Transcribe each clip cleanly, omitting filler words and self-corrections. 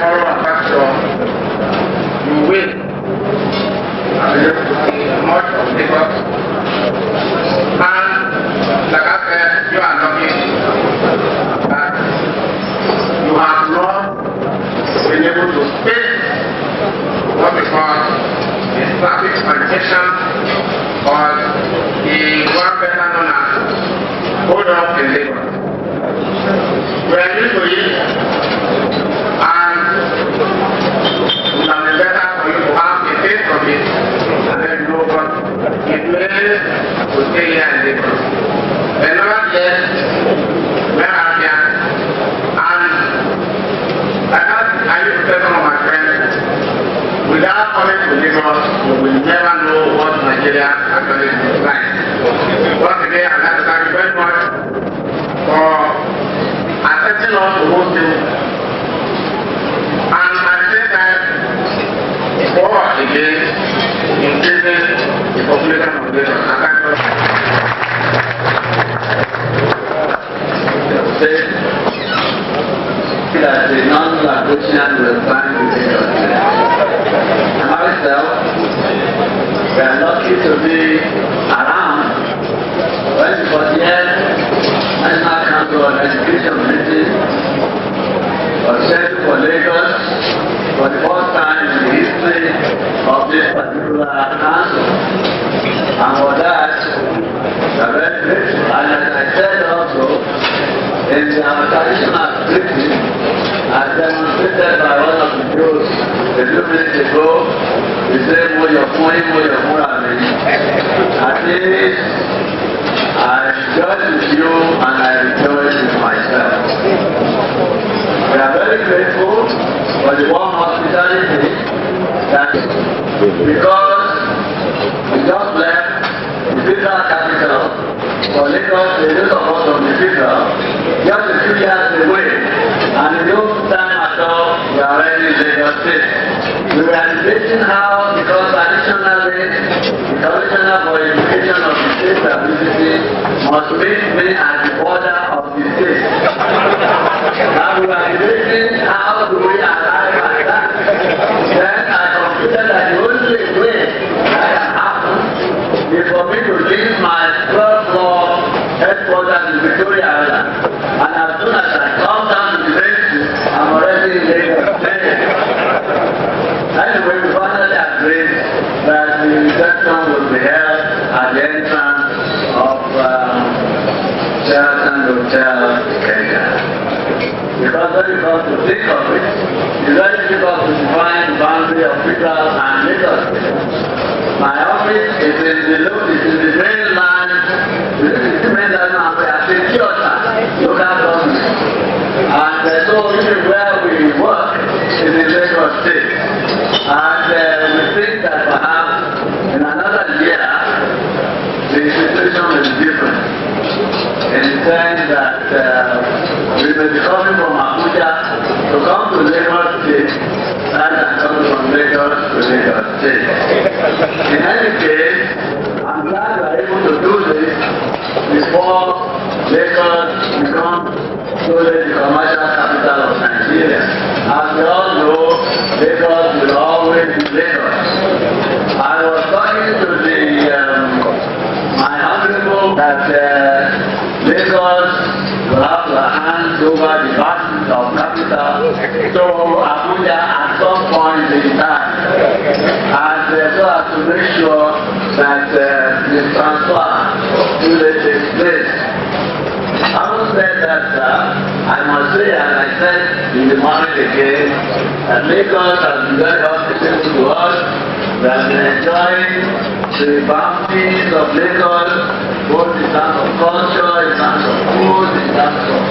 tomorrow and pass you will much of Lagos. And like I said, you are lucky that you have not been able to face what we call the traffic congestion or the one better known as hold up in Lagos. We are used to it, and it will be better for you to have a taste of it and then you know what it means to stay here in Lagos. But nevertheless, we are here, and like I used to tell some of my friends, without coming to Lagos, you will never know what Nigeria actually looks like. Once again, I'd like to thank you very much for accepting us to host you. And I say that for again, increasing the population of Lagos. I thank you. That the non-Lagosian will find the Lagos. And myself, we are lucky to be around when it was here, National Council on Education meeting was set for Lagos for the first time in the history of this particular council. And for that, we are very grateful. And as I said also, in our traditional scripting, as demonstrated by one of the Jews a few minutes ago, we say, "Mo your phone, mo your phone." At least I rejoice with you and I rejoice with myself. We are very grateful for the warm hospitality that because we just left the federal capital for Lagos, the youth of us from the federal, just a few years away, and in no time at all, we are already in Lagos State. We were debating how, because traditionally, the Commissioner for Education of the state stability must meet me at the border of the state. Now we are debating how do we arrive at that. Then I concluded that the only way that can happen is for me to leave my 12th floor headquarters in Victoria Island. And as soon as I come down to the base, I'm already in Lagos. Anyway, we finally agreed that the reception will be held at the entrance of Sheraton Hotel, Kenya. Because when you come to think of it, it's very difficult to define the boundary of federal and Lagos. My office is in the mainland, we are secure local government. And so even where we work is in Lagos State. And we think that perhaps in another year, the situation will be different. In the sense that we may be coming from Abuja to come to Lagos State rather than coming from Lagos to Lagos State. In any case, I'm glad we are able to do this before Lagos becomes solely the commercial capital of Nigeria. As we all know, Lagos will always be Lagos. I was talking to my honorable that Lagos will have to hand over the vastness of capital to Abuja at some point in time. And so as to make sure that the transfer takes place. Having said that, I must say, as I said in the morning again, that Lagos has been very hospitable to us. We have been enjoying the bounties of Lagos, both in terms of culture, in terms of food, in terms of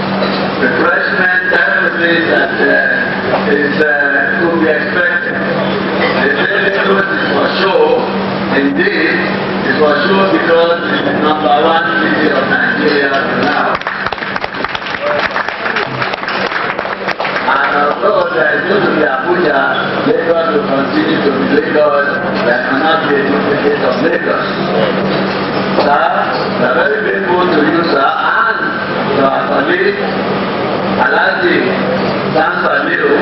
refreshment, everything that could be expected. The Lagos is for sure, indeed, is for sure because it's the #1 city of Nigeria now. And although there is going to be Abuja, Lagos will continue to be Lagos. There cannot be a duplicate of Lagos. Sir, we are very grateful to you, sir, and to our colleague, Alhaji Sam Saliu,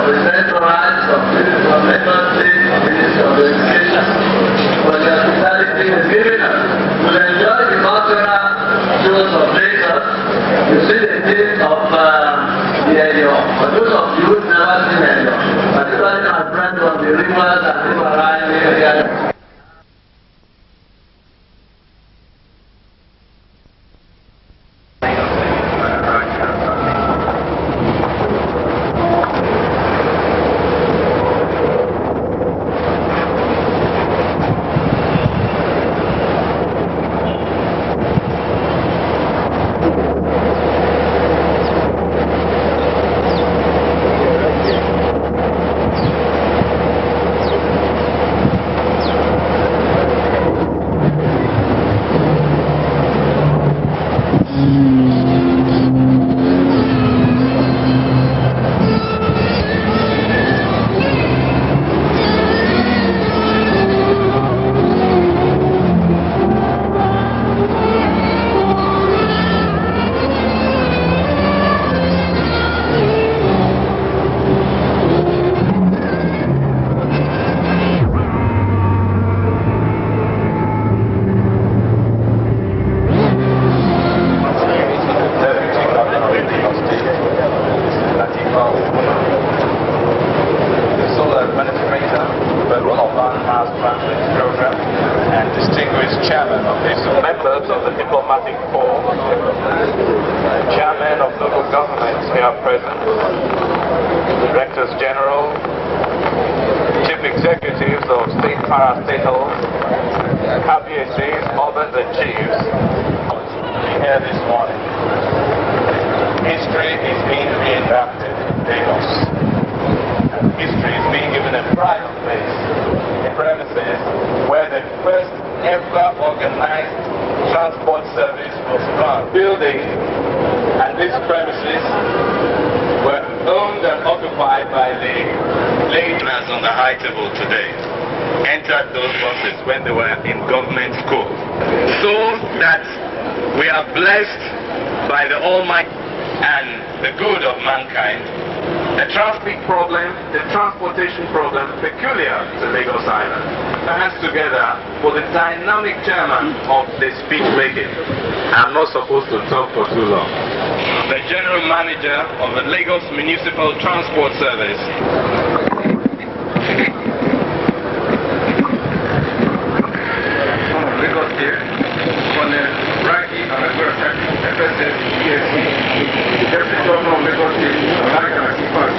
the centralized subsidies of Lagos State Ministry of Education for the hospitality is giving us to enjoy the cultural shows of Lagos. You see the things of the area. For those of you who never seen area, particularly my friends on the rivers and riverine areas. Members of the diplomatic corps, chairmen of local governments here present, directors general, chief executives of state parastatals, KBACs, others and chiefs here this morning. History is being reenacted in Lagos. History is being given a pride of place in premises where the first ever organized transport service was run. Building and these premises were owned and occupied by the laborers on the high table today. Entered those buses when they were in government school. So that we are blessed by the Almighty and the good of mankind. The traffic problem, the transportation problem peculiar to Lagos Island hands together for the dynamic chairman of the speech making. I'm not supposed to talk for too long. The general manager of the Lagos Municipal Transport Service. Lagos State, Colonel Raki Alagbera, FSS, ESC, Deputy Governor of Lagos State, American Akifas,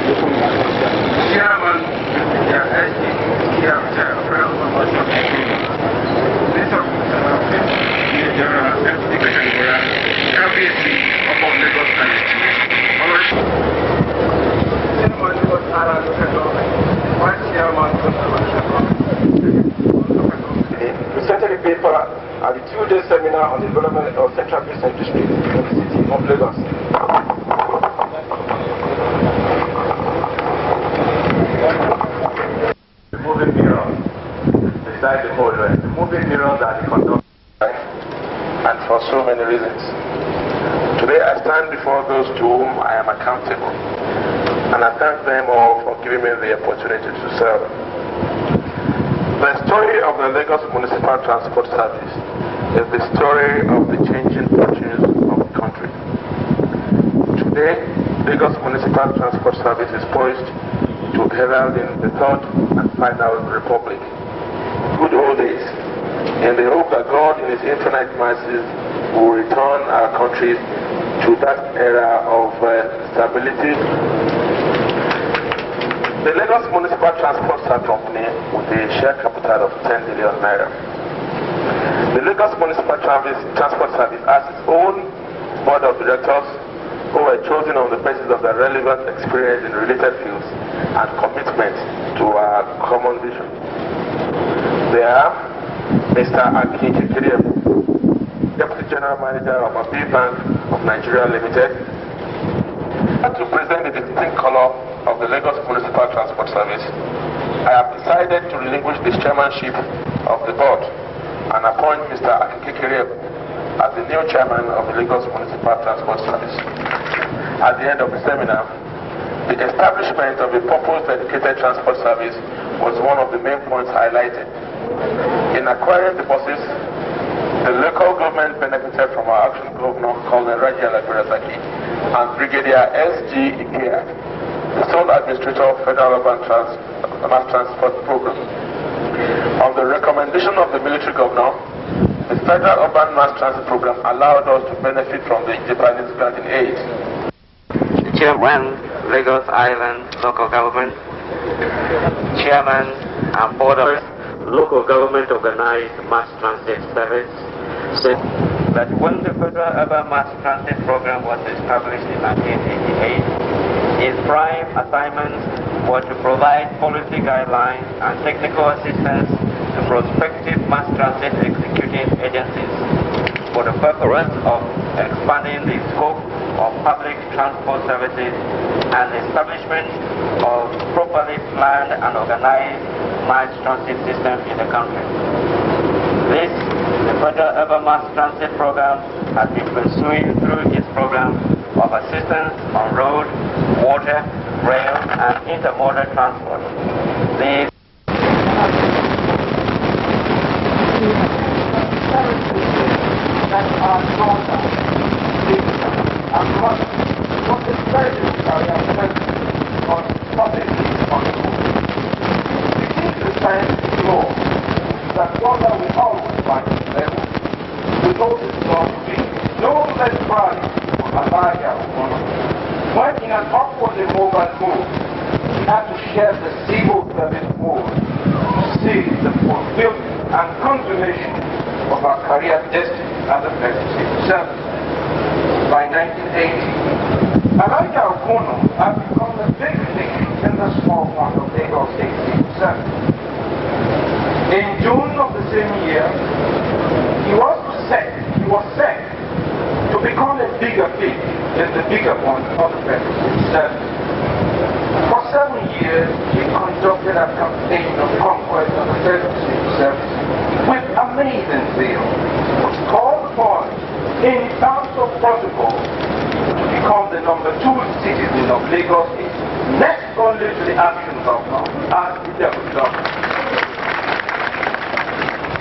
Chairman, SG, General Secretary, KBAC of Lagos presented a paper at the two-day seminar on the development of Central Business District in the city of Lagos. The moving mirrors beside the whole way. The moving mirrors are the conductors, and for so many reasons. Today I stand before those to whom I am accountable, and I thank them all for giving me the opportunity to serve. The story of the Lagos Municipal Transport Service is the story of the changing fortunes of the country. Today, Lagos Municipal Transport Service is poised to herald in the third and final republic. Good old days, in the hope that God in His infinite mercies will return our country to that era of stability. The Lagos Municipal Transport Company with a share capital of 10 billion naira. The Lagos Municipal Transport Service has its own board of directors who were chosen on the basis of their relevant experience in related fields and commitment to our common vision. They are Mr. Akin Kekere, Deputy General Manager of Abi Bank of Nigeria Limited, to present the distinct color of the Lagos Municipal Transport Service. I have decided to relinquish the chairmanship of the board and appoint Mr. Akin Kekere as the new chairman of the Lagos Municipal Transport Service. At the end of the seminar, The establishment of a purpose-dedicated transport service was one of the main points highlighted. In acquiring the buses, the local government benefited from our action governor, Colonel Raji Alagbirasaki, and Brigadier S.G. Ikea, the sole administrator of Federal Urban Mass Transport Program. On the recommendation of the military governor, the Federal Urban Mass Transit Program allowed us to benefit from the Japanese granting aid. The chairman, Lagos Island Local Government, chairman and board of local government organized mass transit service, said that when the Federal Urban Mass Transit Program was established in 1988, its prime assignments were to provide policy guidelines and technical assistance to prospective mass transit executing agencies for the purpose of expanding the scope of public transport services and the establishment of properly planned and organized mass transit system in the country. This, the Federal Urban Mass Transit Program, has been pursuing through its program of assistance on road, water, rail, and intermodal transport. The when in an upwardly mobile move, we have to share the civil service mode to see the fulfillment and consummation of our career destiny as a civil service. By 1980, Elijah Okono had become the big thing in the small part of Lagos State civil service. In June of the same year, he was set to become a bigger fish in the bigger one of the federal civil service. For 7 years, he conducted a campaign of conquest of the federal civil service with amazing zeal, which called upon, in terms of protocol, to become the #2 citizen of Lagos State, next only to the action governor as the deputy governor.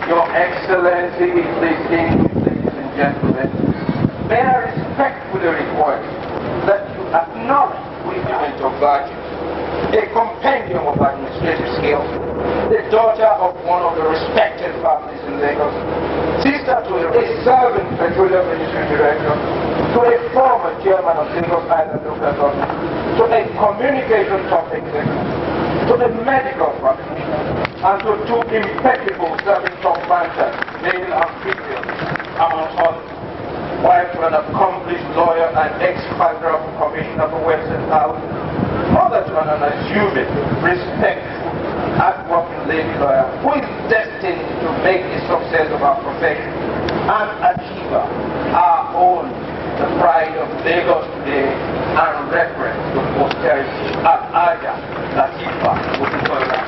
Your Excellency, ladies and gentlemen, may I respectfully request that you acknowledge Bridget of Virtue, a compendium of administrative skills, the daughter of one of the respected families in Lagos, sister to a serving petroleum ministry director, to a former chairman of Lagos Island local government, to a communication top executive, to the medical practitioner, and to 2 impeccable serving top bankers, male and female, among others. Wife to an accomplished lawyer and ex-federal commissioner for Western House, mother to an unassuming, respectful, hard-working lady lawyer who is destined to make the success of our profession and achiever our own, the pride of Lagos today and reference to posterity at Aja Latifa Odutola.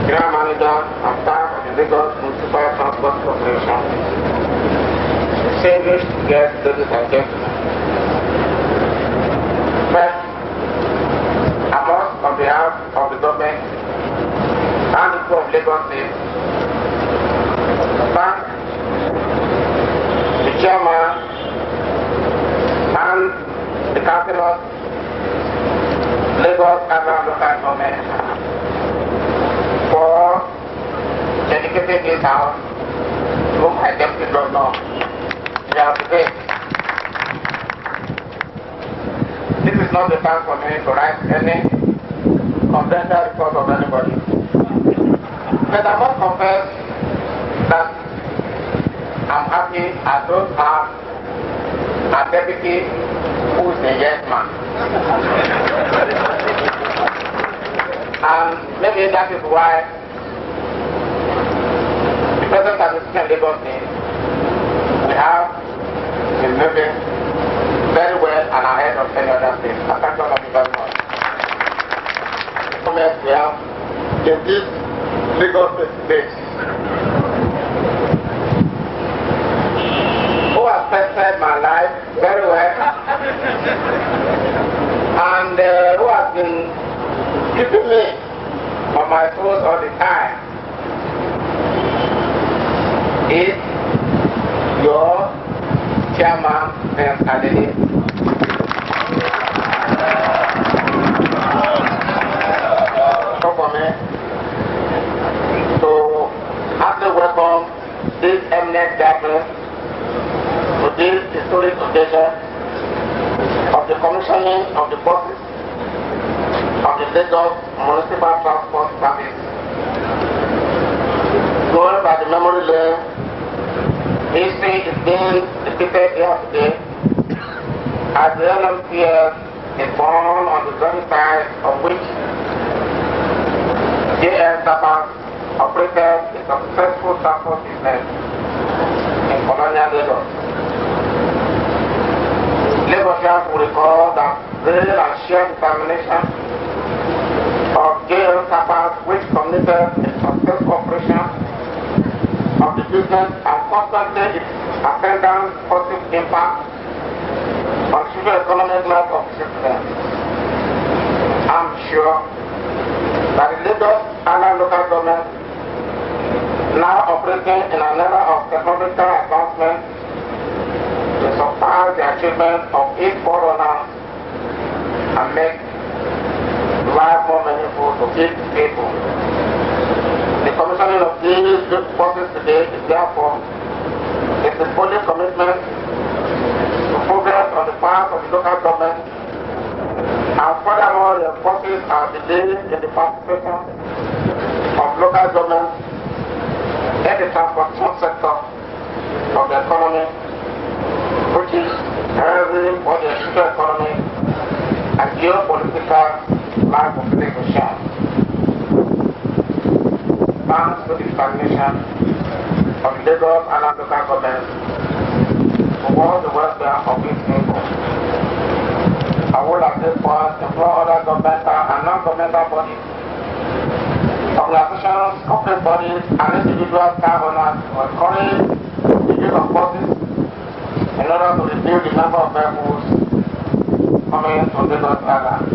General Manager and staff of the Lagos Municipal Transport Corporation, distinguished guests, ladies and gentlemen. First, I must, on behalf of the government and the people of Lagos State, thank the chairman and the councillors, Lagos Island local government, for dedicating this house to my deputy governor. This is not the time for me to write any confidential report of anybody. But I must confess that I'm happy I don't have a deputy who is a yes man. And maybe that is why the present administration Lagos State, we have been moving very well and ahead of any other state. I thank all of you very much. We have in this Lagos State, who has tested my life very well and who has been keeping me on my toes all the time is your chairman, Prince Adele. So for me to heartily welcome this eminent gathering to this historic occasion of the commissioning of the buses of the Lagos Municipal Transport Service. Going by the memory lane, history is being repeated here today as the LMCS is born on the very side of which JS Sabas operated a successful transport business in colonial Lagos. Lagosians will recall that real and shared determination of JS Sabas which committed a successful operation of the business and constantly its attendant positive impact on the socio-economic life of citizens. I'm sure that the Lagos Island local government, now operating in an era of technological advancement, to surpass the achievement of its forerunners and make life more meaningful to its people. The commissioning of these buses today is therefore a symbolic commitment to progress on the part of the local government, and furthermore reinforces our belief in the participation of local government in the transportation sector of the economy, which is heavy for the socio-economy and geopolitical life of the Lagosians. Thanks to the determination of the Lagos Island local government towards the welfare of its people. I would at this point implore other governmental and non-governmental bodies, organizations, corporate bodies, and individual car owners to encourage the use of buses in order to reduce the number of vehicles coming to Lagos Island.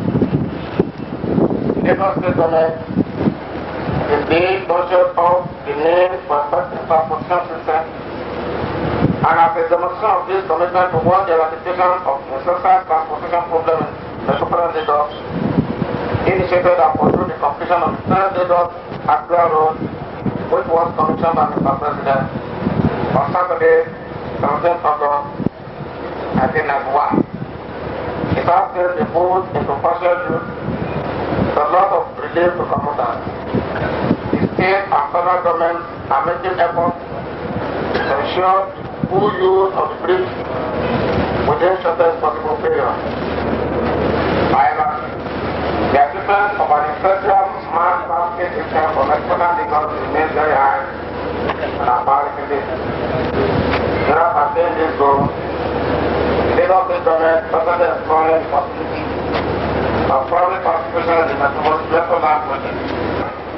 Lagos State government is being conscious of the need for a effective transportation system, and as a demonstration of this commitment towards the eradication of incessant transportation problems in the Metropolitan Lagos, initiated and pursued the completion of the third Lagos-Accra Road, which was commissioned by Mr. President on Saturday, 17th August 1991. It has since been put into partial use with a lot of relief to commuters. The state and federal governments are making efforts to ensure full use of the bridge within the shortest possible period. However, the achievement of an effective mass transport system for Metropolitan Lagos remains very high and apparently this. In order to attain this goal, the Lagos State government started exploring the possibility of private participation in the Metropolitan project.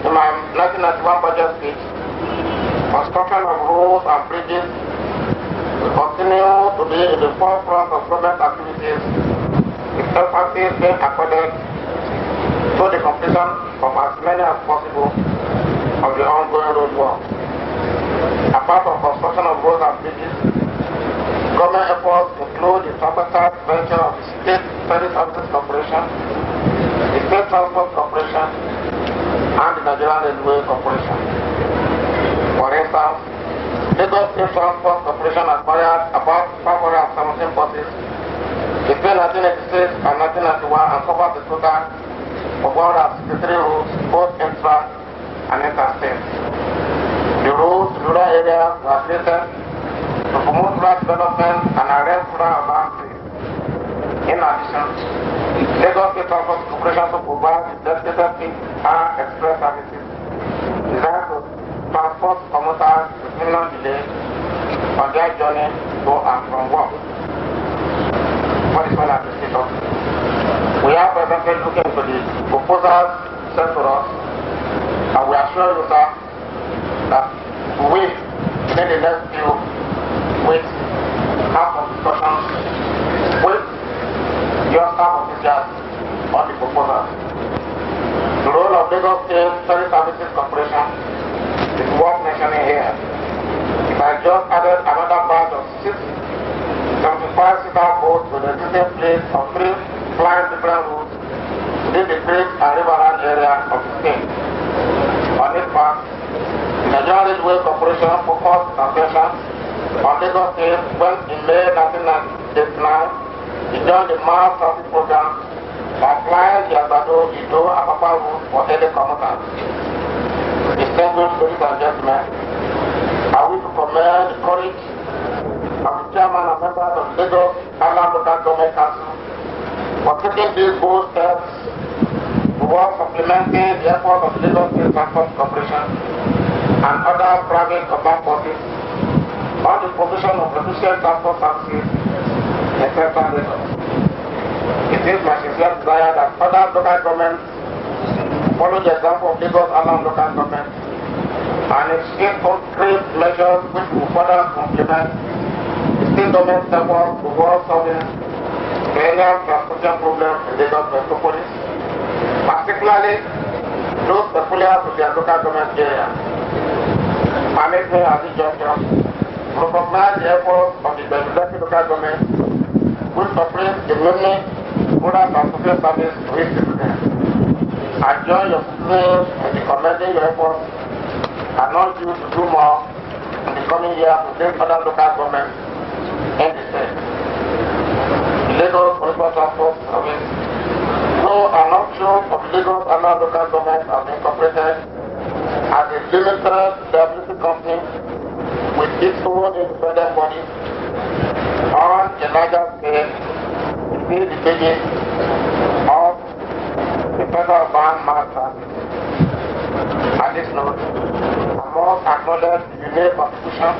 In my 1991 budget speech, construction of roads and bridges will continue to be in the forefront of government activities, with emphasis being accorded to the completion of as many as possible of the ongoing road work. Apart from construction of roads and bridges, government efforts include the tripartite venture of the State Service Services Corporation, the State Transport Corporation, and the Nigerian Railway Corporation. For instance, Lagos State Transport Corporation acquired about 517 buses between 1986 and 1991 and covered the total of 163 routes, both intra and interstate. The routes in rural areas were created to promote rural development and arrest rural urbanity. In addition, Lagos State Transport Corporation to provide dedicated peak and express services designed to transport commuters with minimum delay on their journey to and from work. What is called administration? We are presently looking into the proposals sent to us I will assure you, sir, that we, in the next few weeks, have some discussions with your staff officials on the proposal. The role of Lagos State Ferry Services Corporation is worth mentioning here. If I just added another batch of 75-seater boats with a existing fleet of 3 flying different routes within the creek and riverine area of the state. On this part, the Nigerian Railway Corporation focused its attention on Lagos State when in May 1989 it joined the mass transit program by flying the Agbado Ido Apapa route for daily commuters. Distinguished ladies and gentlemen, I wish to commend the courage of the chairman and members of the Lagos Island Local Government Council for taking these bold steps towards supplementing the efforts of the Lagos State Transport Corporation and other private government bodies on the provision of efficient transport services in central Lagos. It is my sincere desire that other local governments follow the example of Lagos Island Local Government and initiate concrete measures which will further complement the state government's efforts towards solving perennial transportation problems in Lagos metropolis, particularly those peculiar to their local government area. Permit me at this juncture to recognize the efforts of the Benin local government which operates the many modern transportation service to its citizens. I join your citizens in commending your efforts and urge you to do more in the coming years to take other local governments in the state. The Lagos Municipal Transport Service, though an offshoot of the Lagos Island Local Government, has been incorporated as a limited liability company with its own independent body on a larger scale. It is the beginning of the federal ban mass transit. At this note, I must acknowledge the unique contribution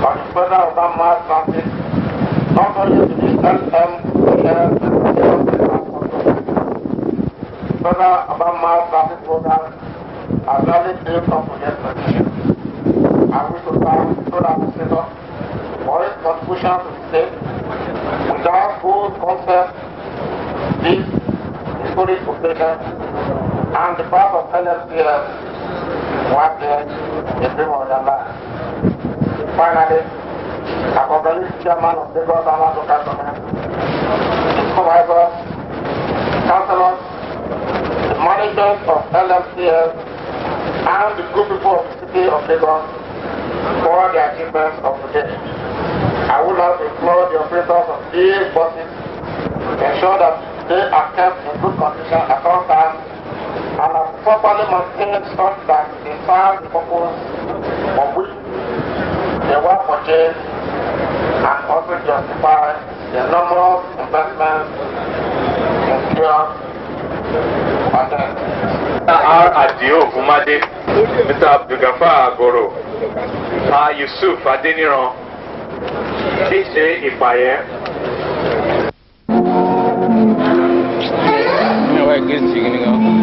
of the federal ban mass transit not only to the LMCL federal urban mass transit program has already built up to this position. I wish to thank the administrator for his contribution to the state. Without whose concept, this historic occasion and the part of LMCL was there in the dream of their life. Finally, I congratulate the chairman of Lagos Island Local Government, the supervisors, councillors, the management of LMCL, and the good people of the city of Lagos for the achievements of today. I would like to implore the operators of these buses to ensure that they are kept in good condition at all times and are properly maintained such that they serve the purpose for which they were purchased and also justify the enormous investments in care on them. R. Adio Kumade, Mr. Abdulgafar Agoro, Yusuf Adeniran, DJ Ipaye. Against you,